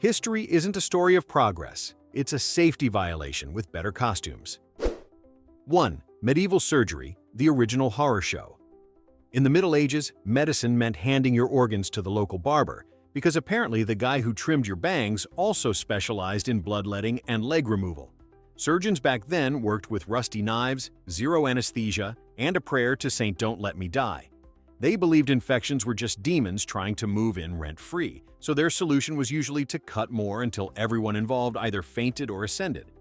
History isn't a story of progress. It's a safety violation with better costumes. 1. Medieval surgery, the original horror show. In the Middle Ages, medicine meant handing your organs to the local barber, because apparently the guy who trimmed your bangs also specialized in bloodletting and leg removal. Surgeons back then worked with rusty knives, zero anesthesia, and a prayer to Saint Don't Let Me Die. They believed infections were just demons trying to move in rent-free, so their solution was usually to cut more until everyone involved either fainted or ascended.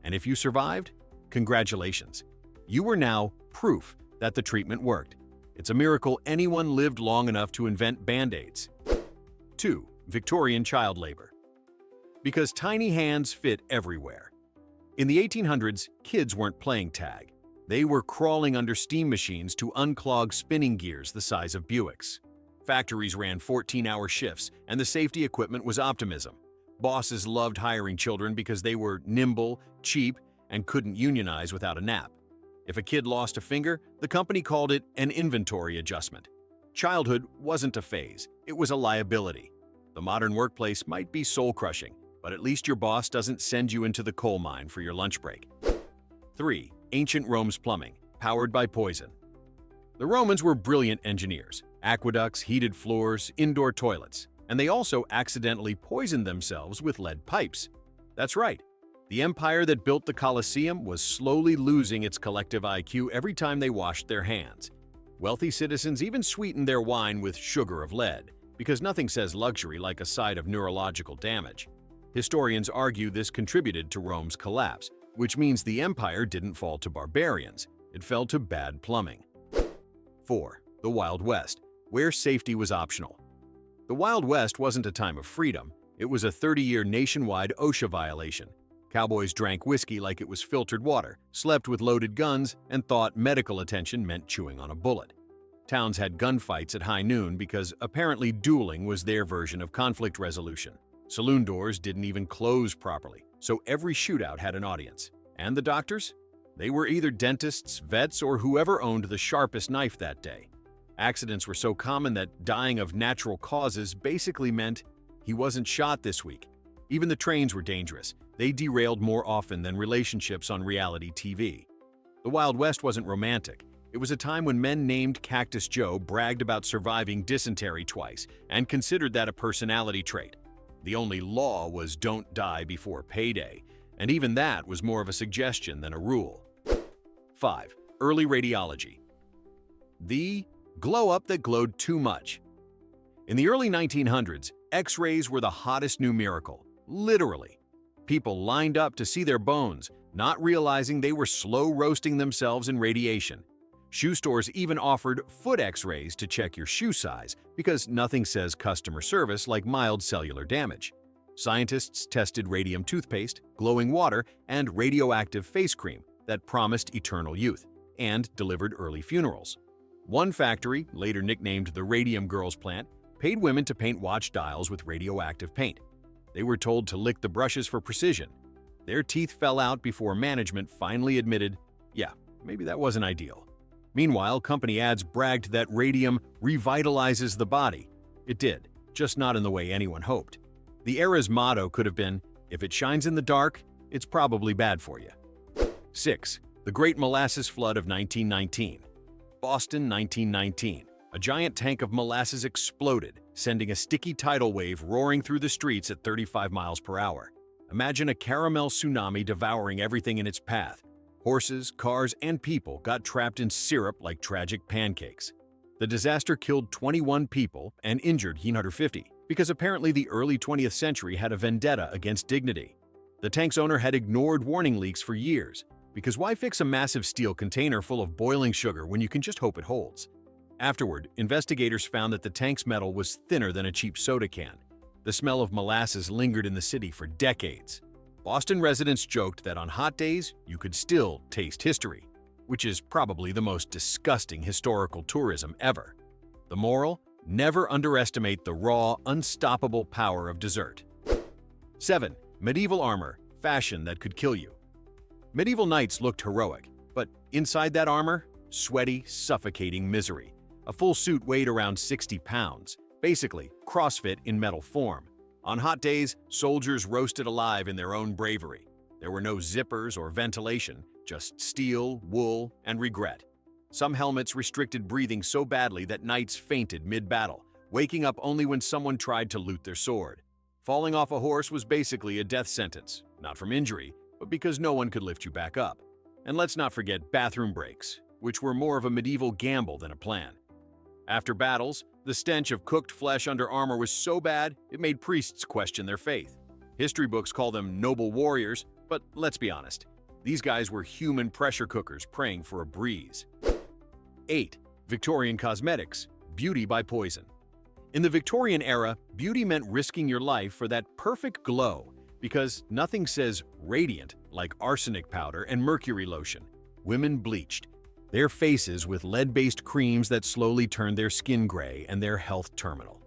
And if you survived, congratulations. You were now proof that the treatment worked. It's a miracle anyone lived long enough to invent Band-Aids. 2. Victorian child labor. Because tiny hands fit everywhere. In the 1800s, kids weren't playing tag. They were crawling under steam machines to unclog spinning gears the size of Buicks. Factories ran 14-hour shifts, and the safety equipment was optimism. Bosses loved hiring children because they were nimble, cheap, and couldn't unionize without a nap. If a kid lost a finger, the company called it an inventory adjustment. Childhood wasn't a phase, it was a liability. The modern workplace might be soul-crushing, but at least your boss doesn't send you into the coal mine for your lunch break. 3. Ancient Rome's plumbing, powered by poison. The Romans were brilliant engineers. Aqueducts, heated floors, indoor toilets. And they also accidentally poisoned themselves with lead pipes. That's right. The empire that built the Colosseum was slowly losing its collective IQ every time they washed their hands. Wealthy citizens even sweetened their wine with sugar of lead, because nothing says luxury like a side of neurological damage. Historians argue this contributed to Rome's collapse, which means the empire didn't fall to barbarians, it fell to bad plumbing. 4. The Wild West, where safety was optional. The Wild West wasn't a time of freedom, it was a 30-year nationwide OSHA violation. Cowboys drank whiskey like it was filtered water, slept with loaded guns, and thought medical attention meant chewing on a bullet. Towns had gunfights at high noon because apparently dueling was their version of conflict resolution. Saloon doors didn't even close properly, so every shootout had an audience. And the doctors? They were either dentists, vets, or whoever owned the sharpest knife that day. Accidents were so common that dying of natural causes basically meant he wasn't shot this week. Even the trains were dangerous. They derailed more often than relationships on reality TV. The Wild West wasn't romantic. It was a time when men named Cactus Joe bragged about surviving dysentery twice and considered that a personality trait. The only law was don't die before payday, and even that was more of a suggestion than a rule. 5. Early radiology. The glow-up that glowed too much. In the early 1900s, X-rays were the hottest new miracle, literally. People lined up to see their bones, not realizing they were slow roasting themselves in radiation. Shoe stores even offered foot X-rays to check your shoe size because nothing says customer service like mild cellular damage. Scientists tested radium toothpaste, glowing water, and radioactive face cream that promised eternal youth and delivered early funerals. One factory, later nicknamed the Radium Girls plant, paid women to paint watch dials with radioactive paint. They were told to lick the brushes for precision. Their teeth fell out before management finally admitted, yeah, maybe that wasn't ideal. Meanwhile, company ads bragged that radium revitalizes the body. It did, just not in the way anyone hoped. The era's motto could have been, if it shines in the dark, it's probably bad for you. 6. The Great Molasses Flood of 1919. Boston, 1919. A giant tank of molasses exploded, sending a sticky tidal wave roaring through the streets at 35 miles per hour. Imagine a caramel tsunami devouring everything in its path. Horses, cars, and people got trapped in syrup like tragic pancakes. The disaster killed 21 people and injured 150, because apparently the early 20th century had a vendetta against dignity. The tank's owner had ignored warning leaks for years, because why fix a massive steel container full of boiling sugar when you can just hope it holds? Afterward, investigators found that the tank's metal was thinner than a cheap soda can. The smell of molasses lingered in the city for decades. Boston residents joked that on hot days, you could still taste history, which is probably the most disgusting historical tourism ever. The moral? Never underestimate the raw, unstoppable power of dessert. 7. Medieval armor, fashion that could kill you. Medieval knights looked heroic, but inside that armor, sweaty, suffocating misery. A full suit weighed around 60 pounds, basically CrossFit in metal form. On hot days, soldiers roasted alive in their own bravery. There were no zippers or ventilation, just steel, wool, and regret. Some helmets restricted breathing so badly that knights fainted mid-battle, waking up only when someone tried to loot their sword. Falling off a horse was basically a death sentence, not from injury, but because no one could lift you back up. And let's not forget bathroom breaks, which were more of a medieval gamble than a plan. After battles, the stench of cooked flesh under armor was so bad it made priests question their faith. History books call them noble warriors, but let's be honest, these guys were human pressure cookers praying for a breeze. 8. Victorian cosmetics, beauty by poison. In the Victorian era, beauty meant risking your life for that perfect glow, because nothing says radiant like arsenic powder and mercury lotion. Women bleached their faces with lead-based creams that slowly turned their skin gray and their health terminal.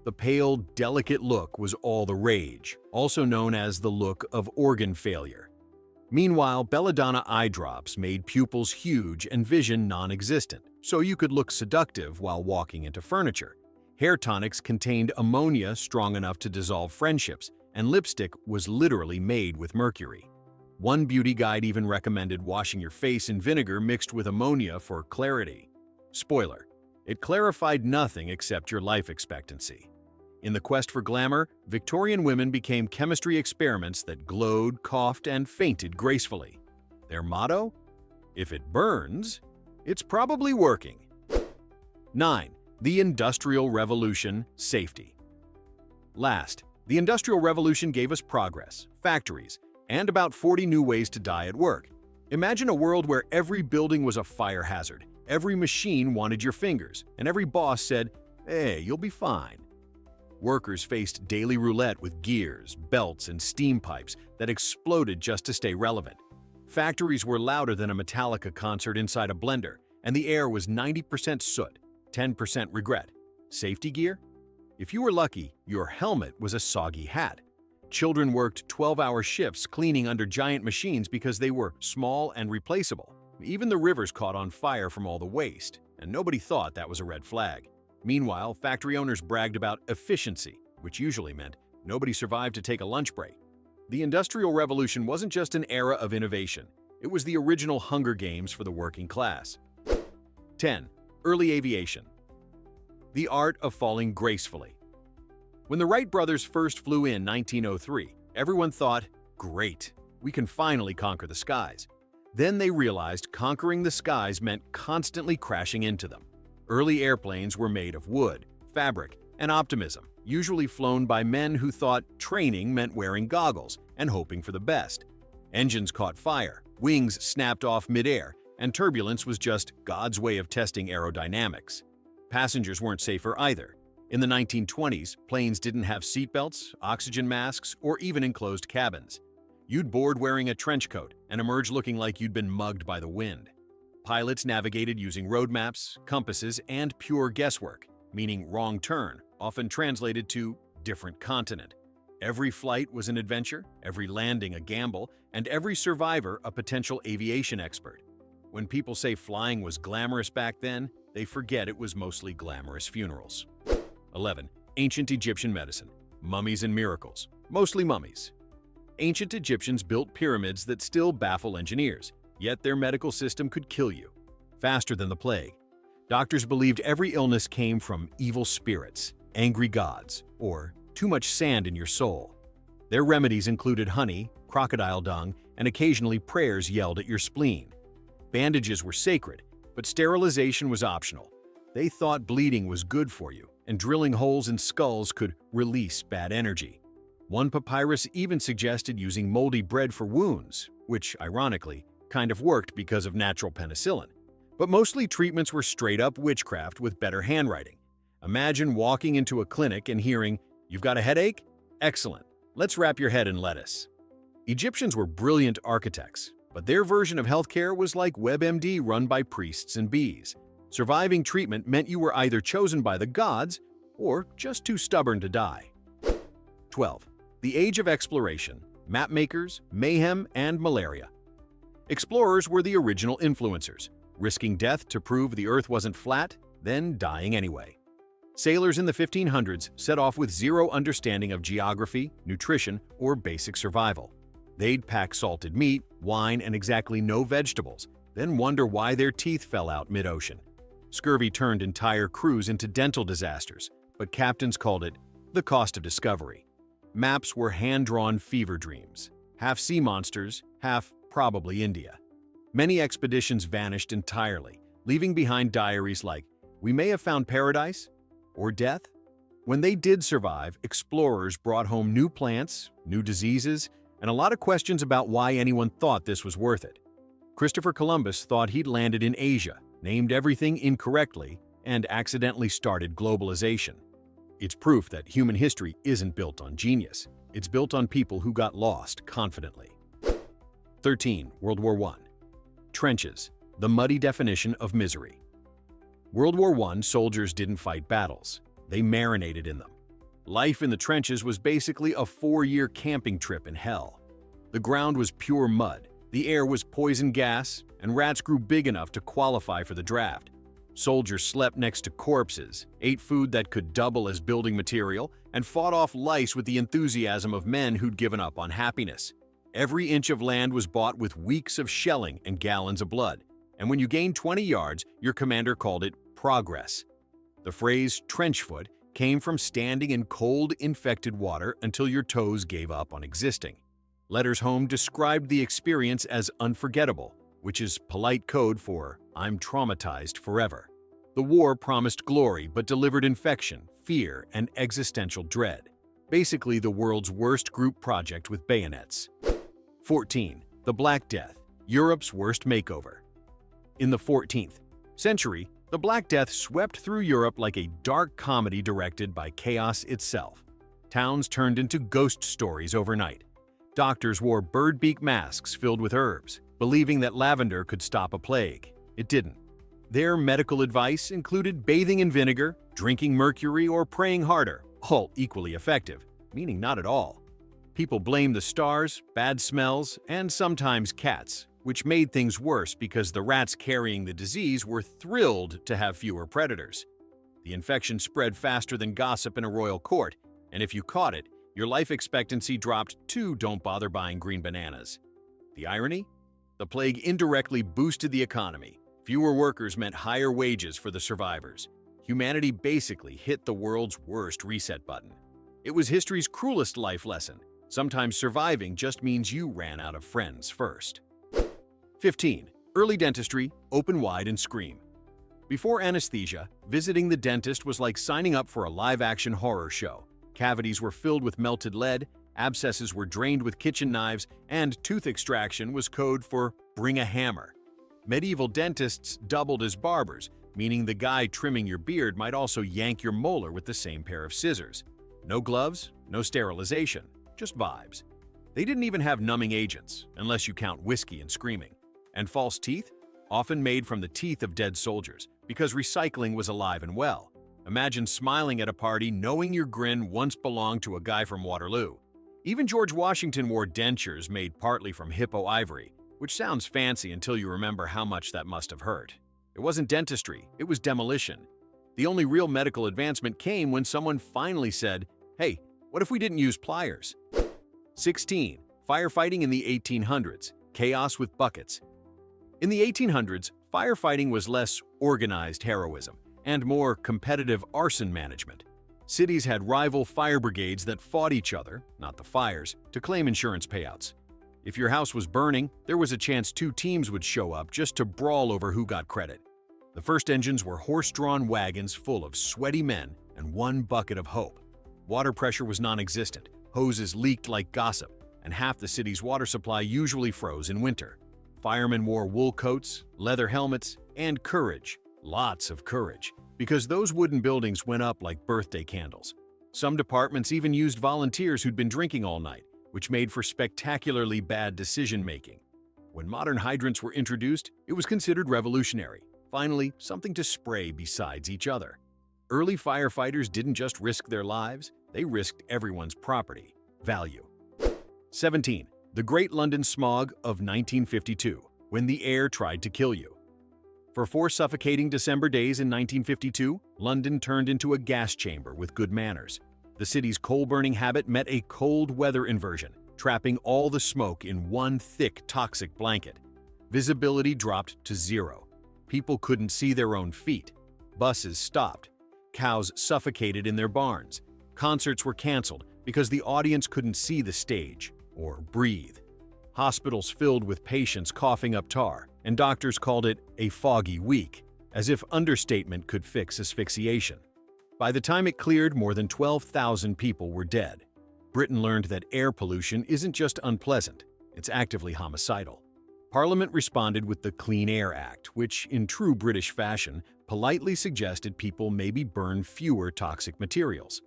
The pale, delicate look was all the rage, also known as the look of organ failure. Meanwhile, belladonna eye drops made pupils huge and vision non-existent, so you could look seductive while walking into furniture. Hair tonics contained ammonia strong enough to dissolve friendships, and lipstick was literally made with mercury. One beauty guide even recommended washing your face in vinegar mixed with ammonia for clarity. Spoiler: it clarified nothing except your life expectancy. In the quest for glamour, Victorian women became chemistry experiments that glowed, coughed, and fainted gracefully. Their motto? If it burns, it's probably working. 9. The Industrial Revolution, safety. Last, the Industrial Revolution gave us progress, factories, and about 40 new ways to die at work. Imagine a world where every building was a fire hazard, every machine wanted your fingers, and every boss said, "Hey, you'll be fine." Workers faced daily roulette with gears, belts, and steam pipes that exploded just to stay relevant. Factories were louder than a Metallica concert inside a blender, and the air was 90% soot, 10% regret. Safety gear? If you were lucky, your helmet was a soggy hat. Children worked 12-hour shifts cleaning under giant machines because they were small and replaceable. Even the rivers caught on fire from all the waste, and nobody thought that was a red flag. Meanwhile, factory owners bragged about efficiency, which usually meant nobody survived to take a lunch break. The Industrial Revolution wasn't just an era of innovation. It was the original Hunger Games for the working class. 10. Early aviation. The art of falling gracefully. When the Wright brothers first flew in 1903, everyone thought, "Great, we can finally conquer the skies." Then they realized conquering the skies meant constantly crashing into them. Early airplanes were made of wood, fabric, and optimism, usually flown by men who thought training meant wearing goggles and hoping for the best. Engines caught fire, wings snapped off midair, and turbulence was just God's way of testing aerodynamics. Passengers weren't safer either. In the 1920s, planes didn't have seatbelts, oxygen masks, or even enclosed cabins. You'd board wearing a trench coat and emerge looking like you'd been mugged by the wind. Pilots navigated using road maps, compasses, and pure guesswork, meaning wrong turn, often translated to different continent. Every flight was an adventure, every landing a gamble, and every survivor a potential aviation expert. When people say flying was glamorous back then, they forget it was mostly glamorous funerals. 11. Ancient Egyptian medicine. Mummies and miracles. Mostly mummies. Ancient Egyptians built pyramids that still baffle engineers, yet their medical system could kill you faster than the plague. Doctors believed every illness came from evil spirits, angry gods, or too much sand in your soul. Their remedies included honey, crocodile dung, and occasionally prayers yelled at your spleen. Bandages were sacred, but sterilization was optional. They thought bleeding was good for you, and drilling holes in skulls could release bad energy. One papyrus even suggested using moldy bread for wounds, which, ironically, kind of worked because of natural penicillin. But mostly treatments were straight-up witchcraft with better handwriting. Imagine walking into a clinic and hearing, "You've got a headache? Excellent. Let's wrap your head in lettuce." Egyptians were brilliant architects, but their version of healthcare was like WebMD run by priests and bees. Surviving treatment meant you were either chosen by the gods or just too stubborn to die. 12. The Age of Exploration, Mapmakers, Mayhem, and Malaria. Explorers were the original influencers, risking death to prove the Earth wasn't flat, then dying anyway. Sailors in the 1500s set off with zero understanding of geography, nutrition, or basic survival. They'd pack salted meat, wine, and exactly no vegetables, then wonder why their teeth fell out mid-ocean. Scurvy turned entire crews into dental disasters, but captains called it the cost of discovery. Maps were hand-drawn fever dreams, half sea monsters, half probably India. Many expeditions vanished entirely, leaving behind diaries like, "We may have found paradise," or "death." When they did survive, explorers brought home new plants, new diseases, and a lot of questions about why anyone thought this was worth it. Christopher Columbus thought he'd landed in Asia, named everything incorrectly, and accidentally started globalization. It's proof that human history isn't built on genius. It's built on people who got lost confidently. 13. World War I. Trenches, the muddy definition of misery. World War I soldiers didn't fight battles. They marinated in them. Life in the trenches was basically a 4-year camping trip in hell. The ground was pure mud, the air was poison gas, and rats grew big enough to qualify for the draft. Soldiers slept next to corpses, ate food that could double as building material, and fought off lice with the enthusiasm of men who'd given up on happiness. Every inch of land was bought with weeks of shelling and gallons of blood. And when you gained 20 yards, your commander called it progress. The phrase trench foot came from standing in cold, infected water until your toes gave up on existing. Letters home described the experience as unforgettable, which is polite code for "I'm traumatized forever." The war promised glory but delivered infection, fear, and existential dread. Basically the world's worst group project with bayonets. 14. The Black Death, Europe's worst makeover. In the 14th century, the Black Death swept through Europe like a dark comedy directed by chaos itself. Towns turned into ghost stories overnight. Doctors wore bird-beak masks filled with herbs, believing that lavender could stop a plague. It didn't. Their medical advice included bathing in vinegar, drinking mercury, or praying harder, all equally effective, meaning not at all. People blamed the stars, bad smells, and sometimes cats, which made things worse because the rats carrying the disease were thrilled to have fewer predators. The infection spread faster than gossip in a royal court, and if you caught it, your life expectancy dropped to "don't bother buying green bananas." The irony? The plague indirectly boosted the economy. Fewer workers meant higher wages for the survivors. Humanity basically hit the world's worst reset button. It was history's cruelest life lesson. Sometimes surviving just means you ran out of friends first. 15. Early dentistry, open wide and scream. Before anesthesia, visiting the dentist was like signing up for a live-action horror show. Cavities were filled with melted lead, abscesses were drained with kitchen knives, and tooth extraction was code for "bring a hammer." Medieval dentists doubled as barbers, meaning the guy trimming your beard might also yank your molar with the same pair of scissors. No gloves, no sterilization, just vibes. They didn't even have numbing agents, unless you count whiskey and screaming. And false teeth? Often made from the teeth of dead soldiers, because recycling was alive and well. Imagine smiling at a party knowing your grin once belonged to a guy from Waterloo. Even George Washington wore dentures made partly from hippo ivory, which sounds fancy until you remember how much that must have hurt. It wasn't dentistry, it was demolition. The only real medical advancement came when someone finally said, "Hey, what if we didn't use pliers?" 16. Firefighting in the 1800s, chaos with buckets. In the 1800s, firefighting was less organized heroism and more competitive arson management. Cities had rival fire brigades that fought each other, not the fires, to claim insurance payouts. If your house was burning, there was a chance 2 teams would show up just to brawl over who got credit. The first engines were horse-drawn wagons full of sweaty men and one bucket of hope. Water pressure was non-existent, hoses leaked like gossip, and half the city's water supply usually froze in winter. Firemen wore wool coats, leather helmets, and courage, lots of courage, because those wooden buildings went up like birthday candles. Some departments even used volunteers who'd been drinking all night, which made for spectacularly bad decision-making. When modern hydrants were introduced, it was considered revolutionary. Finally, something to spray besides each other. Early firefighters didn't just risk their lives, they risked everyone's property value. 17. The Great London Smog of 1952, when the air tried to kill you. For 4 suffocating December days in 1952, London turned into a gas chamber with good manners. The city's coal-burning habit met a cold weather inversion, trapping all the smoke in one thick, toxic blanket. Visibility dropped to 0. People couldn't see their own feet. Buses stopped. Cows suffocated in their barns. Concerts were canceled because the audience couldn't see the stage or breathe. Hospitals filled with patients coughing up tar, and doctors called it a foggy week, as if understatement could fix asphyxiation. By the time it cleared, more than 12,000 people were dead. Britain learned that air pollution isn't just unpleasant, it's actively homicidal. Parliament responded with the Clean Air Act, which, in true British fashion, politely suggested people maybe burn fewer toxic materials.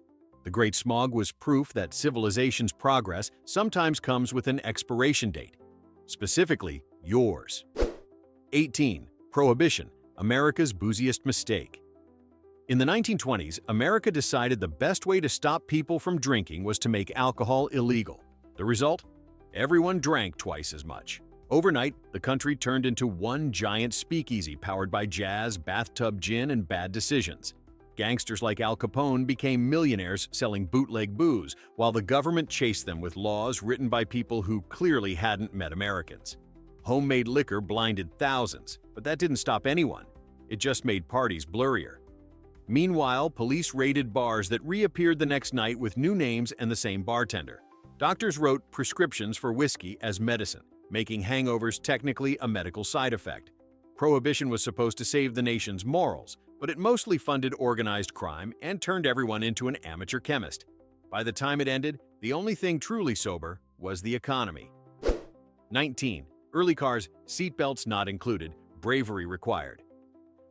The Great Smog was proof that civilization's progress sometimes comes with an expiration date, specifically yours. 18. Prohibition, America's booziest mistake. In the 1920s, America decided the best way to stop people from drinking was to make alcohol illegal. The result? Everyone drank twice as much. Overnight, the country turned into one giant speakeasy powered by jazz, bathtub gin, and bad decisions. Gangsters like Al Capone became millionaires selling bootleg booze, while the government chased them with laws written by people who clearly hadn't met Americans. Homemade liquor blinded thousands, but that didn't stop anyone. It just made parties blurrier. Meanwhile, police raided bars that reappeared the next night with new names and the same bartender. Doctors wrote prescriptions for whiskey as medicine, making hangovers technically a medical side effect. Prohibition was supposed to save the nation's morals, but it mostly funded organized crime and turned everyone into an amateur chemist. By the time it ended, the only thing truly sober was the economy. 19. Early cars, seatbelts not included, bravery required.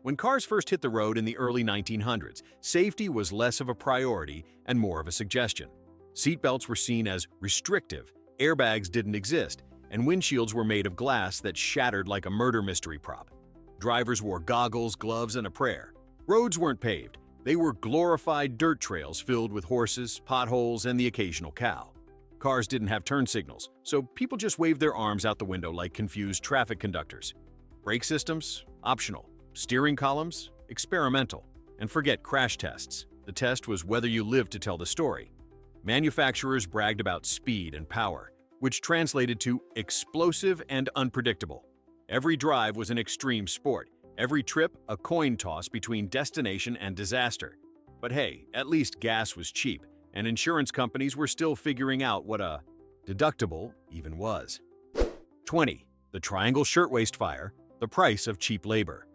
When cars first hit the road in the early 1900s, safety was less of a priority and more of a suggestion. Seatbelts were seen as restrictive, airbags didn't exist, and windshields were made of glass that shattered like a murder mystery prop. Drivers wore goggles, gloves, and a prayer. Roads weren't paved. They were glorified dirt trails filled with horses, potholes, and the occasional cow. Cars didn't have turn signals, so people just waved their arms out the window like confused traffic conductors. Brake systems? Optional. Steering columns? Experimental. And forget crash tests. The test was whether you lived to tell the story. Manufacturers bragged about speed and power, which translated to explosive and unpredictable. Every drive was an extreme sport. Every trip, a coin toss between destination and disaster. But hey, at least gas was cheap, and insurance companies were still figuring out what a deductible even was. 20. The Triangle Shirtwaist Fire, the price of cheap labor.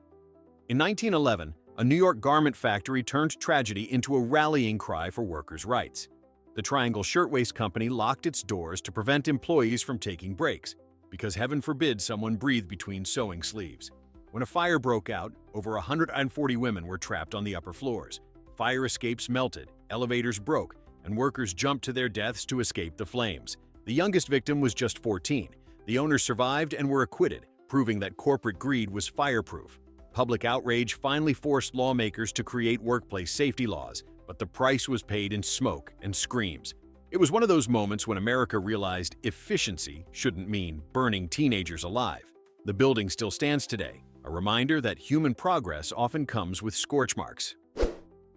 In 1911, a New York garment factory turned tragedy into a rallying cry for workers' rights. The Triangle Shirtwaist Company locked its doors to prevent employees from taking breaks, because heaven forbid someone breathe between sewing sleeves. When a fire broke out, over 140 women were trapped on the upper floors. Fire escapes melted, elevators broke, and workers jumped to their deaths to escape the flames. The youngest victim was just 14. The owners survived and were acquitted, proving that corporate greed was fireproof. Public outrage finally forced lawmakers to create workplace safety laws, but the price was paid in smoke and screams. It was one of those moments when America realized efficiency shouldn't mean burning teenagers alive. The building still stands today, a reminder that human progress often comes with scorch marks.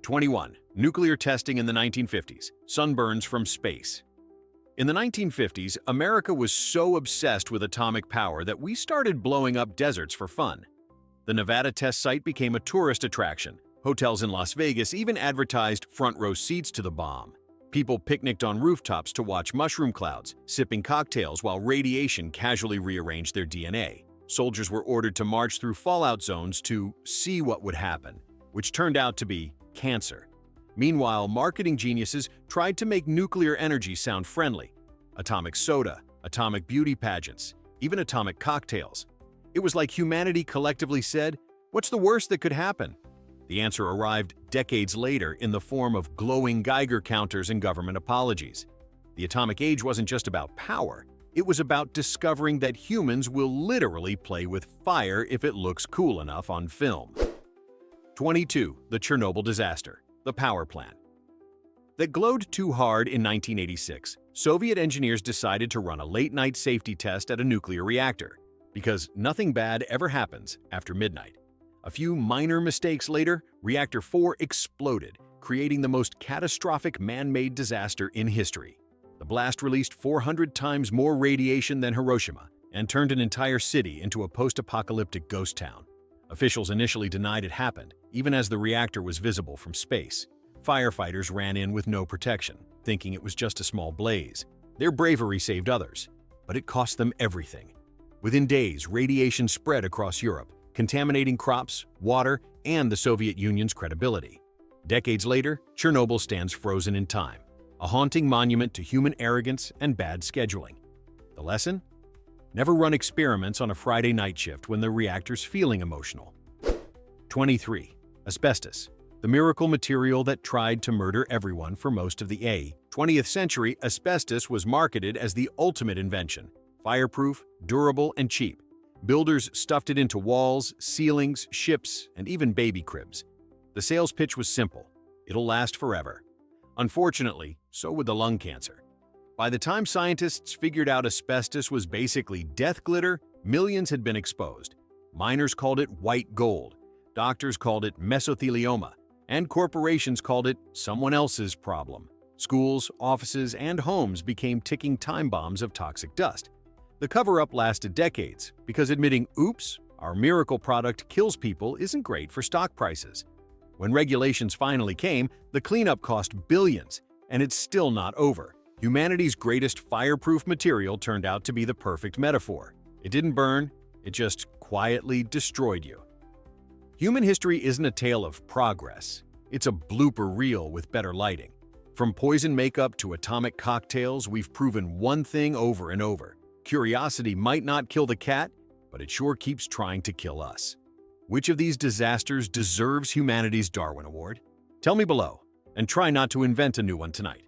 21. Nuclear testing in the 1950s, sunburns from space. In the 1950s, America was so obsessed with atomic power that we started blowing up deserts for fun. The Nevada test site became a tourist attraction. Hotels in Las Vegas even advertised front-row seats to the bomb. People picnicked on rooftops to watch mushroom clouds, sipping cocktails while radiation casually rearranged their DNA. Soldiers were ordered to march through fallout zones to see what would happen, which turned out to be cancer. Meanwhile, marketing geniuses tried to make nuclear energy sound friendly. Atomic soda, atomic beauty pageants, even atomic cocktails. It was like humanity collectively said, "What's the worst that could happen?" The answer arrived decades later in the form of glowing Geiger counters and government apologies. The atomic age wasn't just about power. It was about discovering that humans will literally play with fire if it looks cool enough on film. 22. The Chernobyl disaster, the power plant. That glowed too hard in 1986, Soviet engineers decided to run a late-night safety test at a nuclear reactor, because nothing bad ever happens after midnight. A few minor mistakes later, Reactor 4 exploded, creating the most catastrophic man-made disaster in history. The blast released 400 times more radiation than Hiroshima and turned an entire city into a post-apocalyptic ghost town. Officials initially denied it happened, even as the reactor was visible from space. Firefighters ran in with no protection, thinking it was just a small blaze. Their bravery saved others, but it cost them everything. Within days, radiation spread across Europe, contaminating crops, water, and the Soviet Union's credibility. Decades later, Chernobyl stands frozen in time, a haunting monument to human arrogance and bad scheduling. The lesson? Never run experiments on a Friday night shift when the reactor's feeling emotional. 23. Asbestos, the miracle material that tried to murder everyone for most of the 20th century. Asbestos was marketed as the ultimate invention, fireproof, durable, and cheap. Builders stuffed it into walls, ceilings, ships, and even baby cribs. The sales pitch was simple: it'll last forever. Unfortunately, so would the lung cancer. By the time scientists figured out asbestos was basically death glitter, millions had been exposed. Miners called it white gold, doctors called it mesothelioma, and corporations called it someone else's problem. Schools, offices, and homes became ticking time bombs of toxic dust. The cover-up lasted decades because admitting, "Oops, our miracle product kills people," isn't great for stock prices. When regulations finally came, the cleanup cost billions, and it's still not over. Humanity's greatest fireproof material turned out to be the perfect metaphor. It didn't burn, it just quietly destroyed you. Human history isn't a tale of progress. It's a blooper reel with better lighting. From poison makeup to atomic cocktails, we've proven one thing over and over. Curiosity might not kill the cat, but it sure keeps trying to kill us. Which of these disasters deserves humanity's Darwin Award? Tell me below, and try not to invent a new one tonight.